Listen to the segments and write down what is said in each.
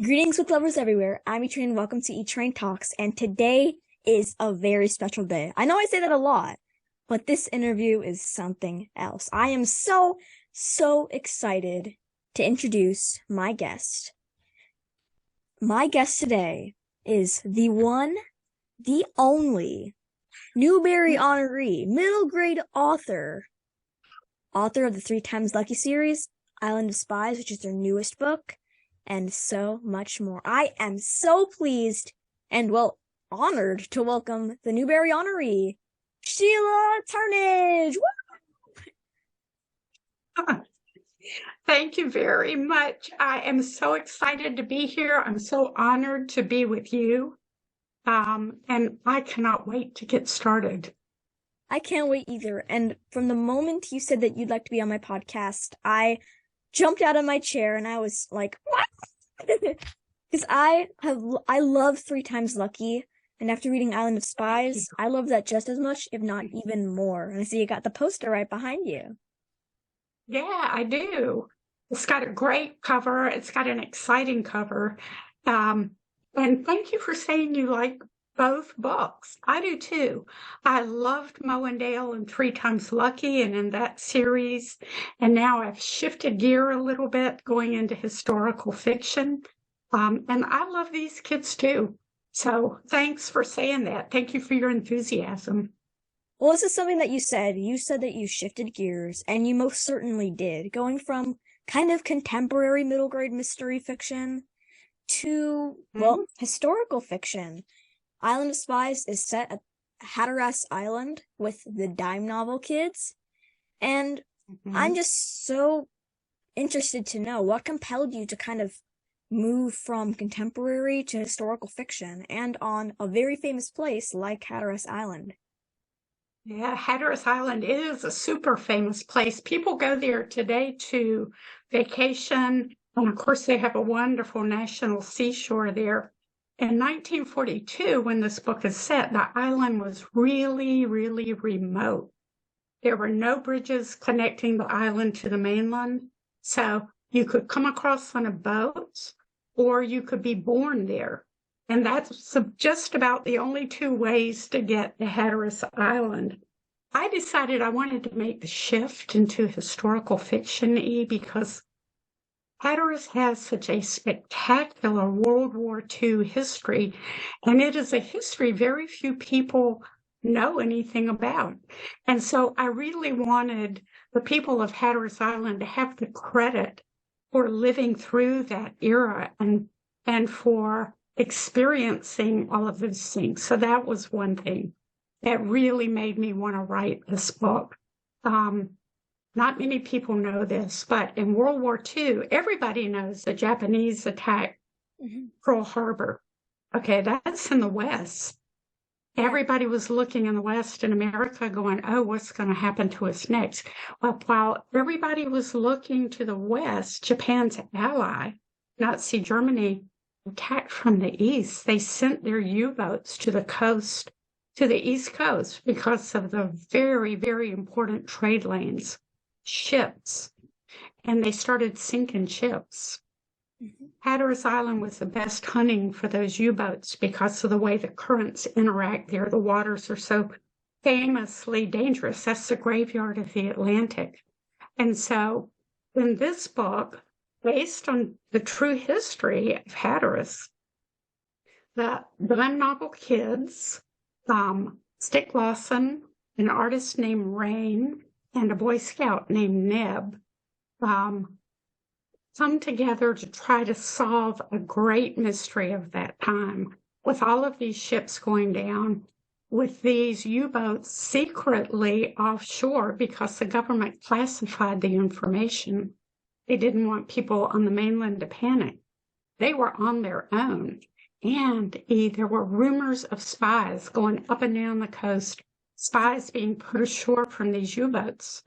Greetings with lovers everywhere. I'm E-Train and welcome to E-Train Talks, and today is a very special day. I know I say that a lot, but this interview is something else. I am so excited to introduce my guest. My guest today is the one, the only Newbery Honoree, middle grade author of the 3 Times Lucky series, Island of Spies, which is their newest book, and so much more. I am so pleased and, honored to welcome the Newbery Honoree, Sheila Turnage. Thank you very much. I am so excited to be here. I'm so honored to be with you. And I cannot wait to get started. I can't wait either. And from the moment you said that you'd like to be on my podcast, I jumped out of my chair and I was like, what? Because I love 3 Times Lucky, and after reading Island of Spies, I love that just as much, if not even more. And I see you got the poster right behind you. Yeah, I do. It's got a great cover. It's got an exciting cover. And thank you for saying you like both books. I do too. I loved Mowendale and 3 Times Lucky and in that series. And now I've shifted gear a little bit going into historical fiction. And I love these kids too. So thanks for saying that. Thank you for your enthusiasm. Well, this is something that you said. You said that you shifted gears, and you most certainly did, going from kind of contemporary middle grade mystery fiction to, historical fiction. Island of Spies is set at Hatteras Island with the dime novel kids, and I'm just so interested to know what compelled you to kind of move from contemporary to historical fiction and on a very famous place like Hatteras Island. Yeah, Hatteras Island is a super famous place. People go there today to vacation, and of course they have a wonderful national seashore there. In 1942, when this book is set, the island was really, really remote. There were no bridges connecting the island to the mainland, so you could come across on a boat or you could be born there. And that's just about the only 2 ways to get to Hatteras Island. I decided I wanted to make the shift into historical fiction because Hatteras has such a spectacular World War II history, and it is a history very few people know anything about. And so I really wanted the people of Hatteras Island to have the credit for living through that era and for experiencing all of those things. So that was one thing that really made me want to write this book. Not many people know this, but in World War II, everybody knows the Japanese attacked Pearl Harbor. Okay, that's in the West. Everybody was looking in the West in America going, oh, what's going to happen to us next? Well, while everybody was looking to the West, Japan's ally, Nazi Germany, attacked from the east. They sent their U-boats to the coast, to the East Coast, because of the very, very important trade lanes, ships, and they started sinking ships. Hatteras Island was the best hunting for those U-boats because of the way the currents interact there. The waters are so famously dangerous. That's the graveyard of the Atlantic. And so in this book, based on the true history of Hatteras, the novel kids, Stick Lawson, an artist named Rain, and a Boy Scout named Neb, come together to try to solve a great mystery of that time, with all of these ships going down, with these U-boats secretly offshore because the government classified the information. They didn't want people on the mainland to panic. They were on their own. And there were rumors of spies going up and down the coast, spies being put ashore from these U-boats.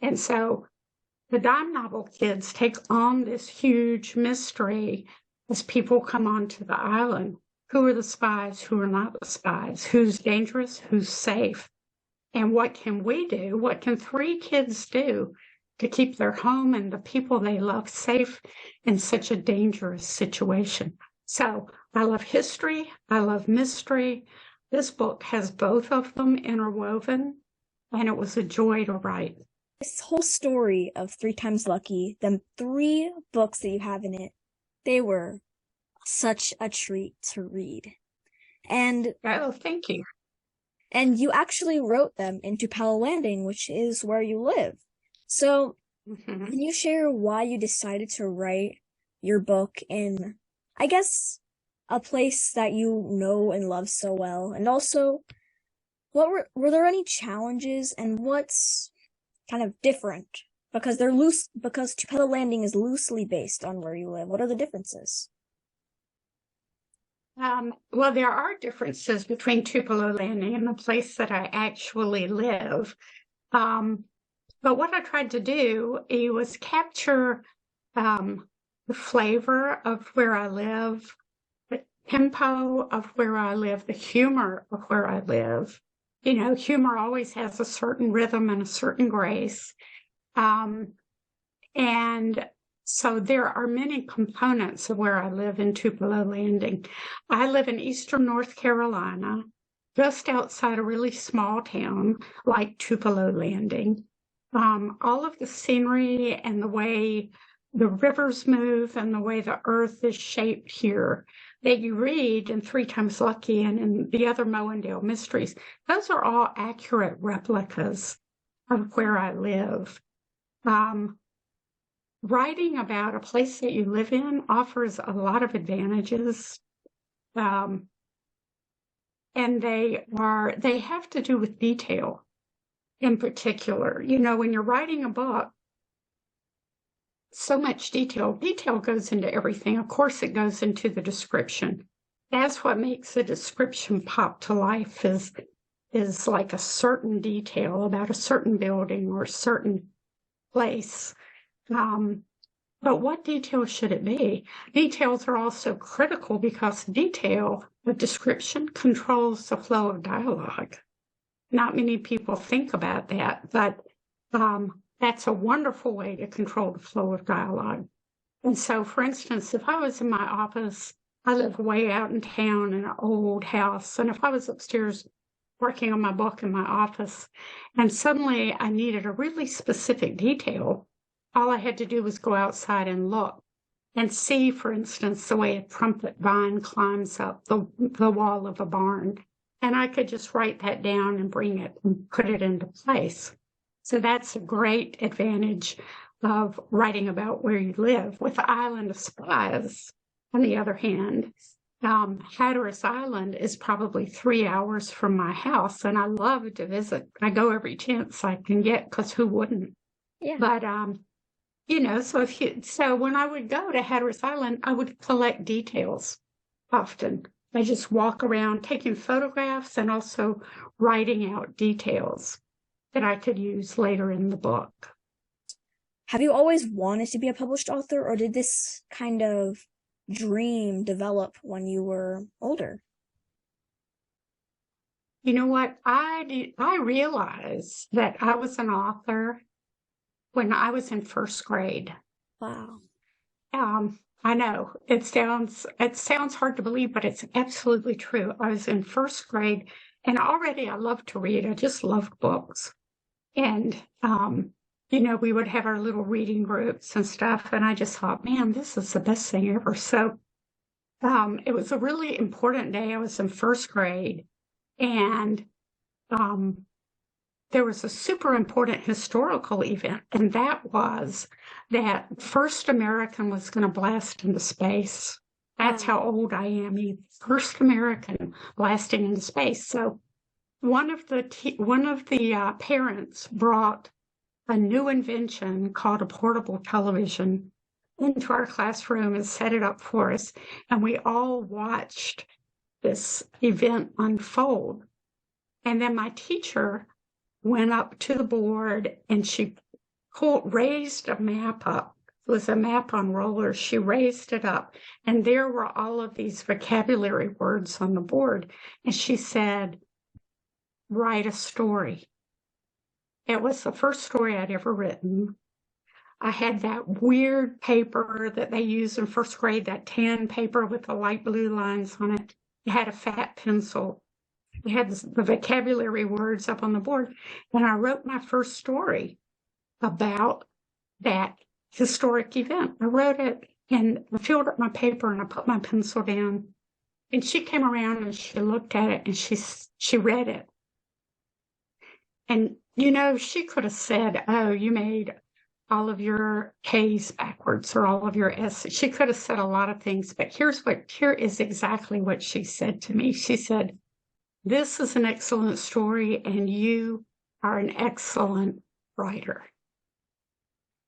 And so the dime novel kids take on this huge mystery as people come onto the island. Who are the spies? Who are not the spies? Who's dangerous? Who's safe? And what can we do? What can 3 kids do to keep their home and the people they love safe in such a dangerous situation. So I love history. I love mystery. This book has both of them interwoven, and it was a joy to write. This whole story of Three Times Lucky, the 3 books that you have in it, they were such a treat to read. And Oh, thank you. And you actually wrote them in Tupelo Landing, which is where you live. So, can you share why you decided to write your book in, I guess, a place that you know and love so well? And also, what were there any challenges, and what's kind of different? Because Tupelo Landing is loosely based on where you live. What are the differences? Well, there are differences between Tupelo Landing and the place that I actually live. But what I tried to do was capture the flavor of where I live, the tempo of where I live, the humor of where I live. You know, humor always has a certain rhythm and a certain grace. And so there are many components of where I live in Tupelo Landing. I live in eastern North Carolina, just outside a really small town like Tupelo Landing. All of the scenery and the way the rivers move and the way the earth is shaped here that you read in Three Times Lucky and in the other Mowendale mysteries, those are all accurate replicas of where I live. Writing about a place that you live in offers a lot of advantages. And they have to do with detail in particular. You know, when you're writing a book, so much detail goes into everything. Of course, it goes into the description. That's what makes the description pop to life is like a certain detail about a certain building or a certain place. But what details should it be? Details are also critical because detail, the description, controls the flow of dialogue. Not many people think about that, but that's a wonderful way to control the flow of dialogue. And so, for instance, if I was in my office, I live way out in town in an old house, and if I was upstairs working on my book in my office, and suddenly I needed a really specific detail, all I had to do was go outside and look and see, for instance, the way a trumpet vine climbs up the wall of a barn. And I could just write that down and bring it and put it into place. So that's a great advantage of writing about where you live. With the Island of Spies, on the other hand, Hatteras Island is probably 3 hours from my house, and I love to visit. I go every chance I can get, because who wouldn't? Yeah. But you know, so when I would go to Hatteras Island, I would collect details often. I just walk around taking photographs and also writing out details that I could use later in the book. Have you always wanted to be a published author, or did this kind of dream develop when you were older? You know what? I realized that I was an author when I was in first grade. Wow. I know it sounds hard to believe, but it's absolutely true. I was in first grade, and already I loved to read. I just loved books. And you know, we would have our little reading groups and stuff, and I just thought, man, this is the best thing ever. So it was a really important day. I was in first grade, and there was a super important historical event, and that was that first American was going to blast into space. That's how old I am. First American blasting into space. So one of the parents brought a new invention called a portable television into our classroom and set it up for us, and we all watched this event unfold. And then my teacher went up to the board and she raised a map up. It was a map on rollers. She raised it up, and there were all of these vocabulary words on the board. And she said, write a story. It was the first story I'd ever written. I had that weird paper that they use in first grade, that tan paper with the light blue lines on it. It had a fat pencil. It had the vocabulary words up on the board. And I wrote my first story about that historic event. I wrote it and I filled up my paper and I put my pencil down. And she came around and she looked at it and she read it. And, she could have said, oh, you made all of your K's backwards or all of your S's. She could have said a lot of things, but here is exactly what she said to me. She said, this is an excellent story and you are an excellent writer.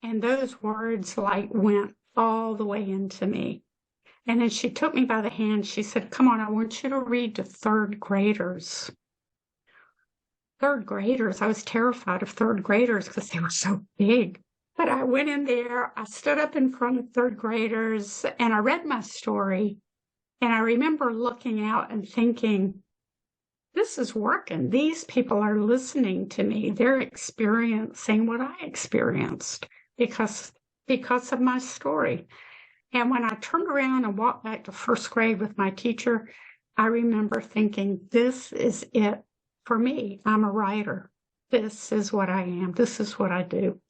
And those words went all the way into me. And then she took me by the hand. She said, come on, I want you to read to third graders. Third graders. I was terrified of third graders because they were so big. But I went in there, I stood up in front of third graders, and I read my story. And I remember looking out and thinking, this is working. These people are listening to me. They're experiencing what I experienced because of my story. And when I turned around and walked back to first grade with my teacher, I remember thinking, this is it for me. I'm a writer. This is what I am. This is what I do.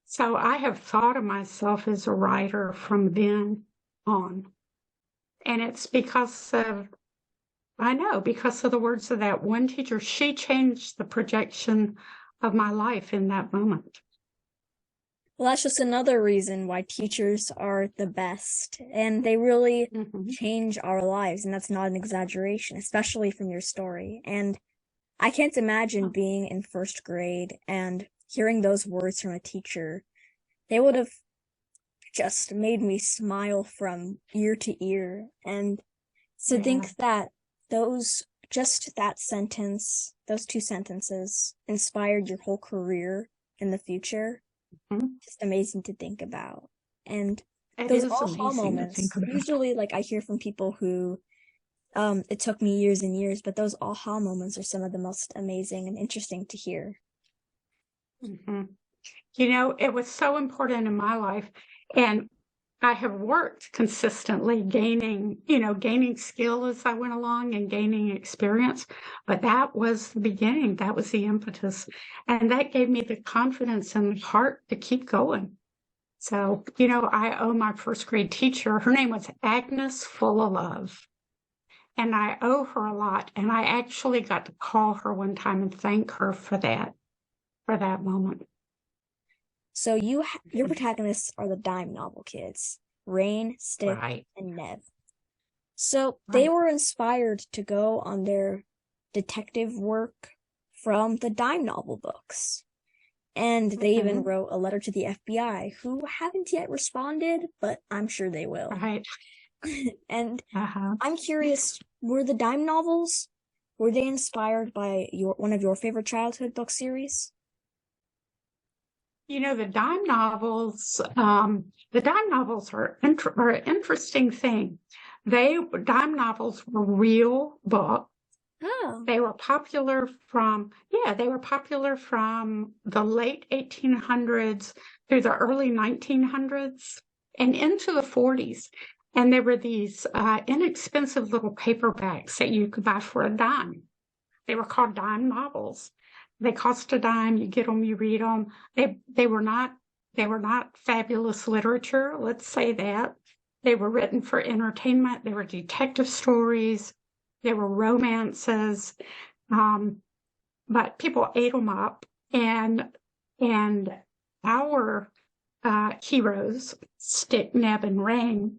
So I have thought of myself as a writer from then on. And it's because of the words of that one teacher. She changed the projection of my life in that moment. Well, that's just another reason why teachers are the best, and they really change our lives, and that's not an exaggeration, especially from your story. And I can't imagine being in first grade and hearing those words from a teacher. They would have just made me smile from ear to ear. And to think that those two sentences inspired your whole career in the future, just amazing to think about. And those aha moments, usually I hear from people who it took me years and years, but those aha moments are some of the most amazing and interesting to hear. It was so important in my life, and I have worked consistently gaining skill as I went along and gaining experience, but that was the beginning. That was the impetus. And that gave me the confidence and the heart to keep going. So, I owe my first grade teacher, her name was Agnes Full of Love. And I owe her a lot. And I actually got to call her one time and thank her for that moment. So your protagonists are the dime novel kids, Rain, Stick, right. and Nev. So they were inspired to go on their detective work from the dime novel books. And they even wrote a letter to the FBI, who haven't yet responded, but I'm sure they will. Right. And I'm curious, were the dime novels, were they inspired by one of your favorite childhood book series? The dime novels are an interesting thing. Dime novels were real books. Oh. They were popular from the late 1800s through the early 1900s and into the 40s. And there were these inexpensive little paperbacks that you could buy for a dime. They were called dime novels. They cost a dime. You get them, you read them. They were not fabulous literature. Let's say that. They were written for entertainment. They were detective stories. They were romances. But people ate them up. And our heroes, Stick, Neb, and Rain,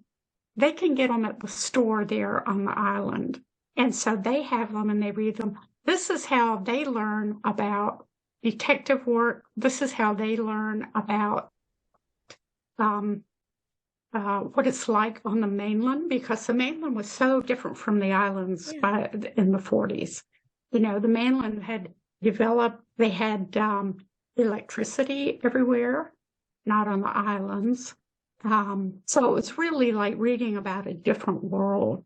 they can get them at the store there on the island. And so they have them and they read them. This is how they learn about detective work. This is how they learn about what it's like on the mainland, because the mainland was so different from the islands in the 40s. The mainland had developed, they had electricity everywhere, not on the islands. So it was really like reading about a different world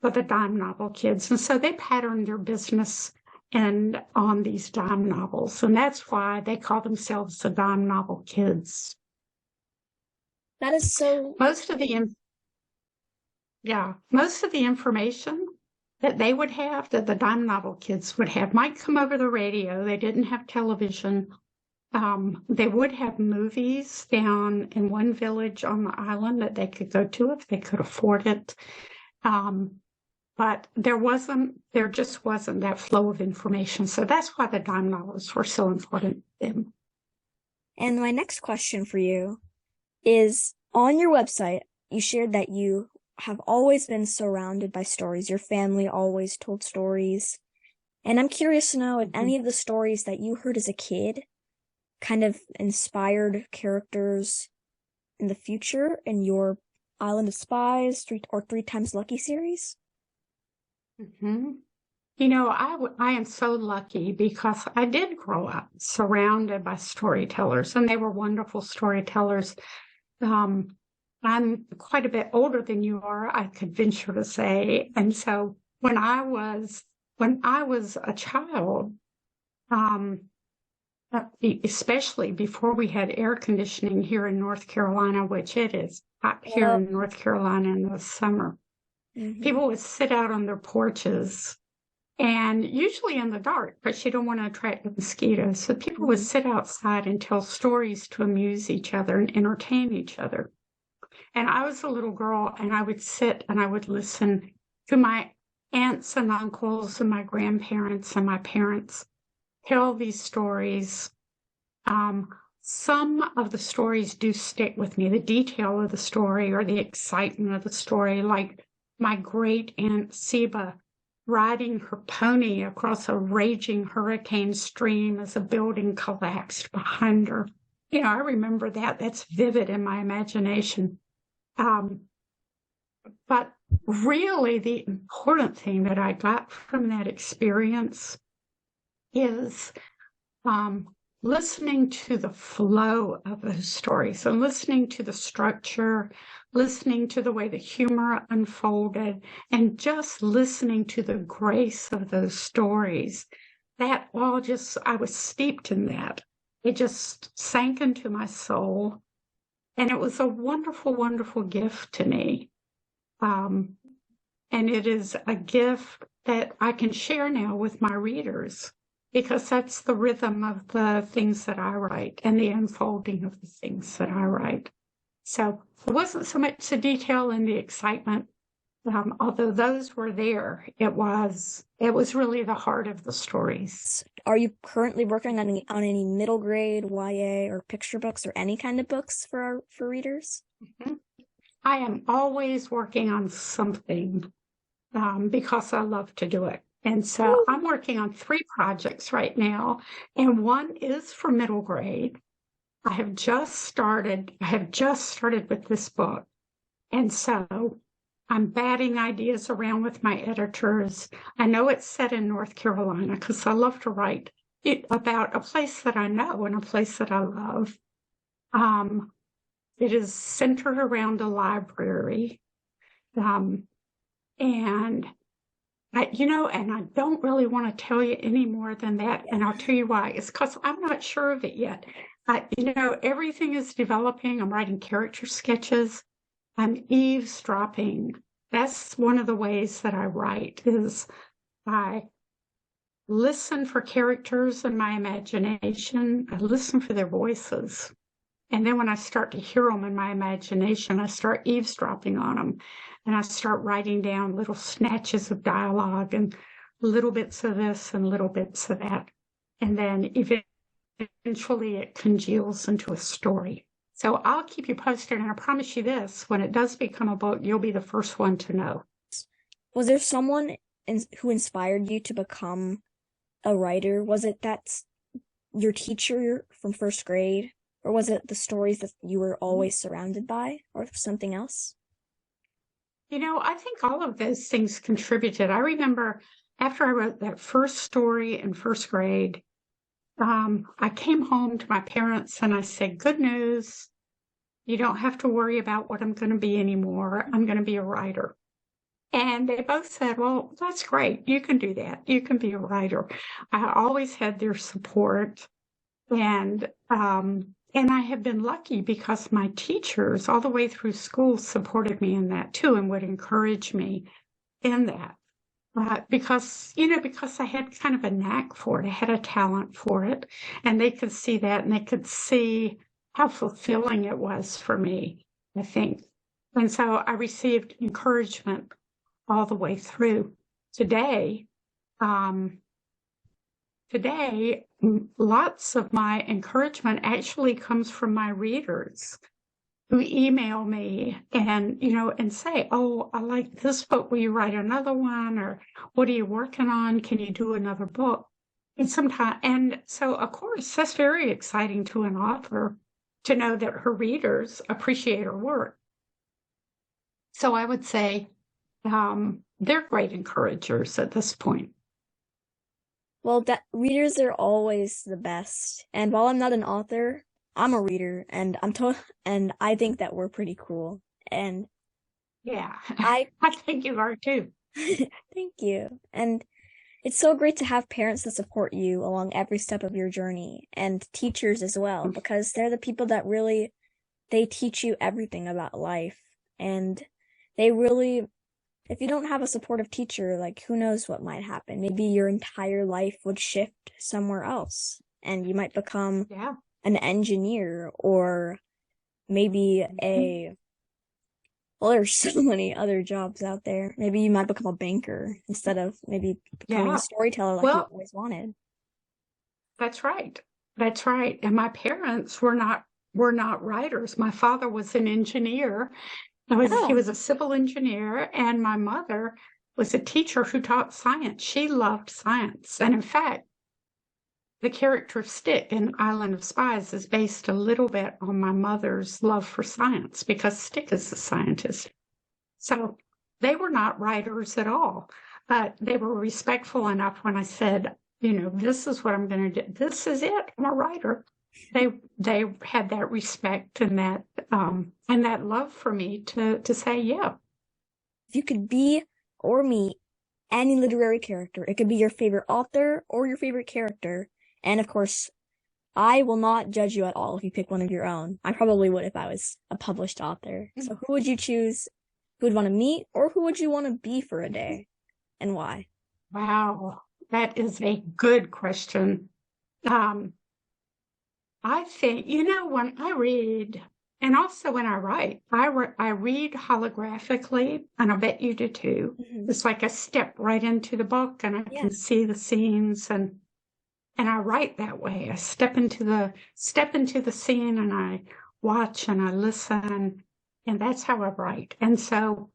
for the dime novel kids. And so they patterned their business on these dime novels. And that's why they call themselves the dime novel kids. That is so. Most of the most of the information that they would have, that the dime novel kids would have, might come over the radio. They didn't have television. They would have movies down in one village on the island that they could go to if they could afford it. But there just wasn't that flow of information. So that's why the dime novels were so important to them. And my next question for you is, on your website, you shared that you have always been surrounded by stories. Your family always told stories. And I'm curious to know if any of the stories that you heard as a kid kind of inspired characters in the future in your Island of Spies or Three Times Lucky series? Mm-hmm. You know, I am so lucky because I did grow up surrounded by storytellers, and they were wonderful storytellers. I'm quite a bit older than you are, I could venture to say. And so when I was a child, especially before we had air conditioning here in North Carolina, which it is hot here in North Carolina in the summer, people would sit out on their porches, and usually in the dark, but you don't want to attract the mosquitoes. So people would sit outside and tell stories to amuse each other and entertain each other. And I was a little girl, and I would sit and I would listen to my aunts and uncles and my grandparents and my parents tell these stories. Some of the stories do stick with me, the detail of the story or the excitement of the story, like my great aunt Seba riding her pony across a raging hurricane stream as a building collapsed behind her. You know, I remember that. That's vivid in my imagination. But really, the important thing that I got from that experience is listening to the flow of those stories and listening to the structure, listening to the way the humor unfolded, and just listening to the grace of those stories. That all just, I was steeped in that. It just sank into my soul. And it was a wonderful, wonderful gift to me. And it is a gift that I can share now with my readers, because that's the rhythm of the things that I write and the unfolding of the things that I write. So it wasn't so much the detail and the excitement, although those were there. It was really the heart of the stories. Are you currently working on any middle grade YA or picture books or any kind of books for readers? Mm-hmm. I am always working on something because I love to do it. And so I'm working on 3 projects right now, and one is for middle grade. I have just started with this book. And so I'm batting ideas around with my editors. I know it's set in North Carolina because I love to write about a place that I know and a place that I love. It is centered around a library. And I don't really want to tell you any more than that. And I'll tell you why. It's because I'm not sure of it yet. Everything is developing. I'm writing character sketches. I'm eavesdropping. That's one of the ways that I write, is I listen for characters in my imagination. I listen for their voices. And then when I start to hear them in my imagination, I start eavesdropping on them. And I start writing down little snatches of dialogue and little bits of this and little bits of that. And then eventually it congeals into a story. So I'll keep you posted, and I promise you this, when it does become a book, you'll be the first one to know. Was there someone who inspired you to become a writer? Was it your teacher from first grade? Or was it the stories that you were always surrounded by, or something else? I think all of those things contributed. I remember after I wrote that first story in first grade, I came home to my parents and I said, "Good news. You don't have to worry about what I'm going to be anymore. I'm going to be a writer." And they both said, "Well, that's great. You can do that. You can be a writer." I always had their support. And And I have been lucky because my teachers all the way through school supported me in that too and would encourage me in that. Because I had kind of a knack for it, I had a talent for it, and they could see that and they could see how fulfilling it was for me, I think. And so I received encouragement all the way through. Today, um, Today, lots of my encouragement actually comes from my readers who email me and say, "Oh, I like this book. Will you write another one?" Or "What are you working on? Can you do another book?" And so, of course, that's very exciting to an author to know that her readers appreciate her work. So I would say they're great encouragers at this point. Well, readers are always the best. And while I'm not an author, I'm a reader, and and I think that we're pretty cool. And Yeah, I I think you are too. thank you. And it's so great to have parents that support you along every step of your journey, and teachers as well, because they're the people that really they teach you everything about life. And they really, if you don't have a supportive teacher, like who knows what might happen? Maybe your entire life would shift somewhere else, and you might become Yeah. an engineer, or maybe well, there's so many other jobs out there. Maybe you might become a banker instead of maybe becoming a Yeah. storyteller like you Well, always wanted. that's right. That's right. And my parents were not writers. My father was an engineer. He Oh, was a civil engineer, and my mother was a teacher who taught science. She loved science. And in fact, the character of Stick in Island of Spies is based a little bit on my mother's love for science because Stick is a scientist. So they were not writers at all, but they were respectful enough when I said, this is what I'm going to do. This is it. I'm a writer. They had that respect and that love for me to say, yeah. if you could be or meet any literary character, it could be your favorite author or your favorite character. And of course, I will not judge you at all if you pick one of your own. I probably would if I was a published author. So who would you choose? Who would want to meet, or who would you want to be for a day, and why? Wow, that is a good question. Um, I think, when I read, and also when I write, I read holographically, and I bet you do too. Mhm. It's like I step right into the book and I Yeah. can see the scenes and I write that way. I step into the scene and I watch and I listen, and that's how I write. And so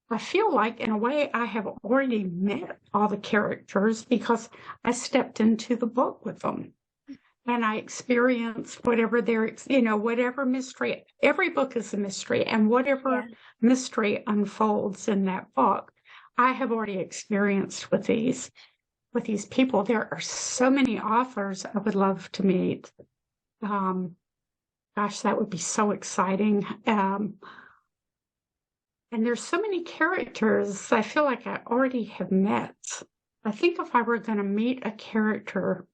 I feel like in a way I have already met all the characters because I stepped into the book with them and I experienced whatever whatever mystery. Every book is a mystery, and Yeah. whatever mystery unfolds in that book, I have already experienced with these people. There are so many authors I would love to meet. Um, Gosh, that would be so exciting. And there's so many characters I feel like I already have met. I think if I were going to meet a character,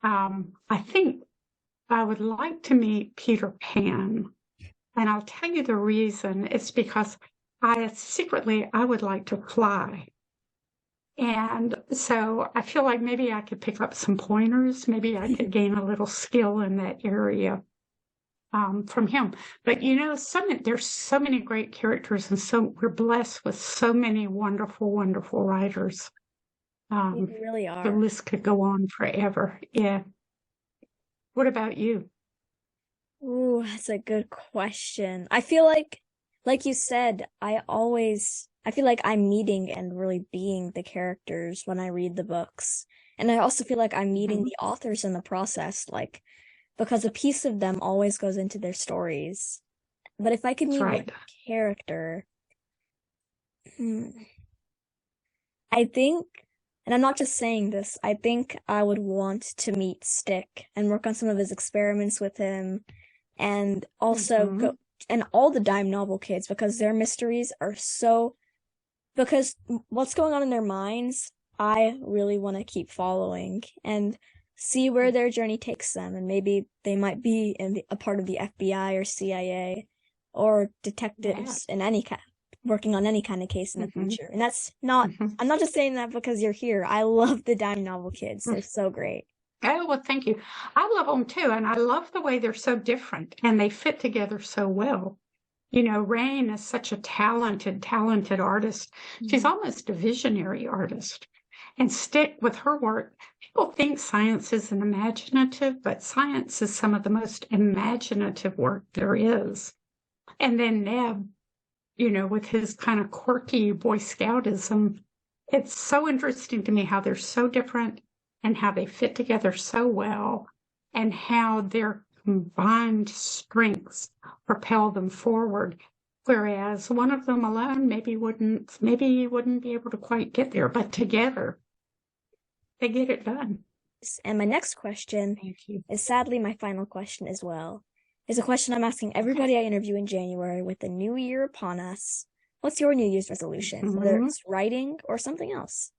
I think I would like to meet Peter Pan. And I'll tell you the reason. It's because I would like to fly. And so I feel like maybe I could pick up some pointers. Maybe I could gain a little skill in that area from him. But there's so many great characters, and so we're blessed with so many wonderful, wonderful writers. You Um, really the are. list could go on forever. Yeah. What about you? Ooh, that's a good question. I feel like you said, I feel like I'm meeting and really being the characters when I read the books. And I also feel like I'm meeting Mhm. the authors in the process, like, because a piece of them always goes into their stories. But if I could That's meet one right. character, hmm, I think, and I'm not just saying this, I think I would want to meet Stick and work on some of his experiments with him, and also Mhm. go and all the dime novel kids, because their mysteries are so, because what's going on in their minds, I really want to keep following. And see where their journey takes them, and maybe they might be a part of the FBI or CIA or detectives in any kind, working on any kind of case in the future. And that's not, I'm not just saying that because you're here. I love the dime novel kids. They're so great. Oh, well, thank you. I love them too. And I love the way they're so different and they fit together so well. You know, Rain is such a talented artist. She's almost a visionary artist. And stick with her work. People think science isn't imaginative, but science is some of the most imaginative work there is. And then Neb, you know, with his kind of quirky Boy Scoutism, it's so interesting to me how they're so different and how they fit together so well and how their combined strengths propel them forward. Whereas one of them alone maybe wouldn't be able to quite get there, but together they get it done. And my next question is sadly my final question as well. It's a question I'm asking everybody I interview in January with the new year upon us. What's your New Year's resolution, whether it's writing or something else?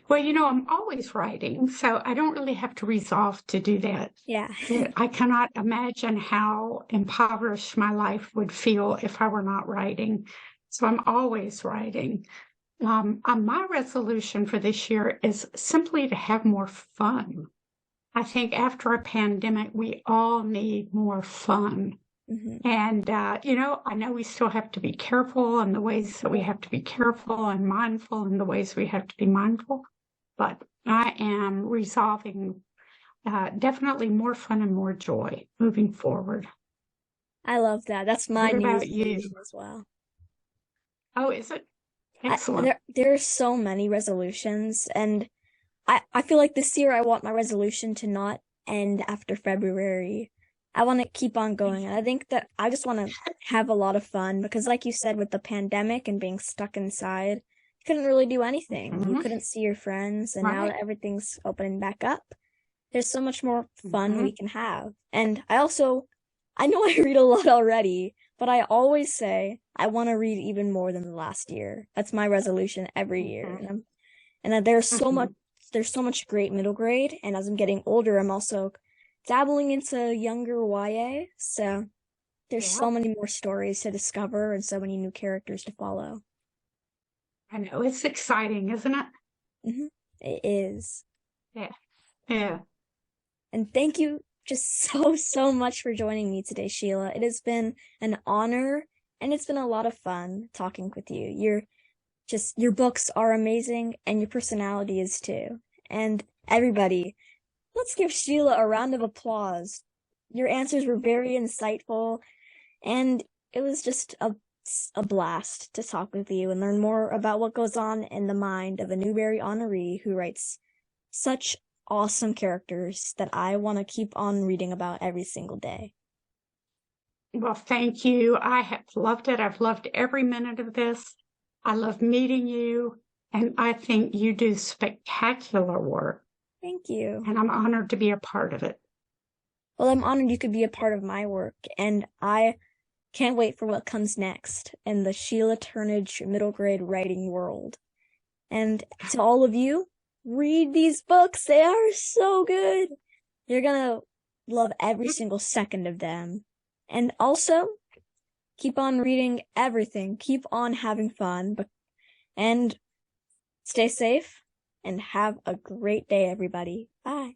Well, you know, I'm always writing, so I don't really have to resolve to do that. Yeah. I cannot imagine how impoverished my life would feel if I were not writing. So I'm always writing. My resolution for this year is simply to have more fun. I think after a pandemic, we all need more fun. And, you know, I know we still have to be careful in the ways that we have to be careful and mindful in the ways we have to be mindful. But I am resolving definitely more fun and more joy moving forward. I love that. That's my New Year's resolution as well. Oh, is it? Excellent. There are so many resolutions, and I feel like this year I want my resolution to not end after February. I want to keep on going. And I think that I just want to have a lot of fun because, like you said, with the pandemic and being stuck inside, you couldn't really do anything. You couldn't see your friends. And now that everything's opening back up, there's so much more fun we can have. And I know I read a lot already, but I always say I want to read even more than the last year. That's my resolution every year. And there's so much great middle grade. And as I'm getting older, I'm also dabbling into younger YA, so there's so many more stories to discover and so many new characters to follow. I know, it's exciting, isn't it? It is. Yeah. And thank you just so much for joining me today, Sheila. It has been an honor, and it's been a lot of fun talking with you. Your books are amazing, and your personality is too. And everybody, let's give Sheila a round of applause. Your answers were very insightful, and it was just a blast to talk with you and learn more about what goes on in the mind of a Newbery Honoree who writes such awesome characters that I want to keep on reading about every single day. Well, thank you. I have loved it. I've loved every minute of this. I love meeting you, and I think you do spectacular work. Thank you. And I'm honored to be a part of it. Well, I'm honored you could be a part of my work, and I can't wait for what comes next in the Sheila Turnage middle grade writing world. And to all of you, read these books. They are so good. You're gonna love every single second of them. And also, keep on reading everything. Keep on having fun. And stay safe. And have a great day, everybody. Bye.